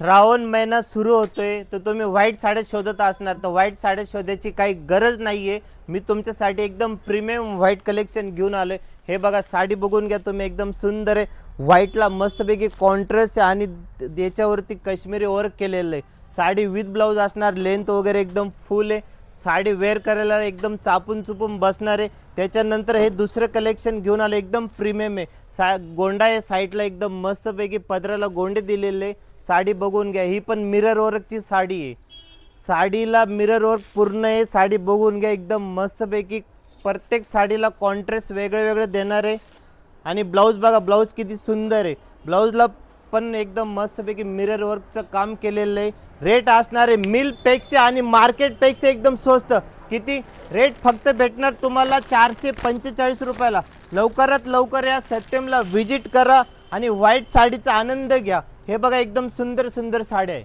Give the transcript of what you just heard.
श्रावण महिना सुरू होतोय तर तुम्ही व्हाईट साड्या शोधत असणार तर व्हाईट साड्या शोधायची काही गरज नाहीये। मी तुमच्यासाठी एकदम प्रीमियम व्हाईट कलेक्शन घेऊन आलोय। हे बघा साडी बघून घ्या तुम्ही, एकदम सुंदर आहे। व्हाईटला मस्तपैकी कॉन्ट्रास्ट आहे आणि त्याच्यावरती काश्मीरी वर्क केलेलं आहे। साडी विथ ब्लाउज असणार, लेंथ वगैरे एकदम फुल आहे। साडी वेअर करायला एकदम चापून चुपून बसणार आहे। त्याच्यानंतर हे दुसरं कलेक्शन घेऊन आलं, एकदम प्रीमियम आहे। गोंडा आहे साईडला, एकदम मस्तपैकी पदराला गोंडे दिलेले। साडी बघून घ्या, ही पण मिरर वर्कची साडी आहे। साडीला मिरर वर्क पूर्ण आहे। साडी बघून घ्या, एकदम मस्तपैकी प्रत्येक साडीला कॉन्ट्रास्ट वेगळे वेगळे देणार आहे। आणि ब्लाऊज बघा, ब्लाऊज किती सुंदर आहे। ब्लाऊजला पण एकदम मस्तपैकी मिरर वर्कचं काम केलेलं आहे। रेट असणार आहे मिलपेक्षा आणि मार्केटपेक्षा एकदम स्वस्त। किती रेट फक्त भेटणार तुम्हाला 445 रुपयाला। लवकरात लवकर या सत्यमला व्हिजिट करा आणि व्हाईट साडीचा आनंद घ्या। हे बघा एकदम सुंदर सुंदर साड्या आहे।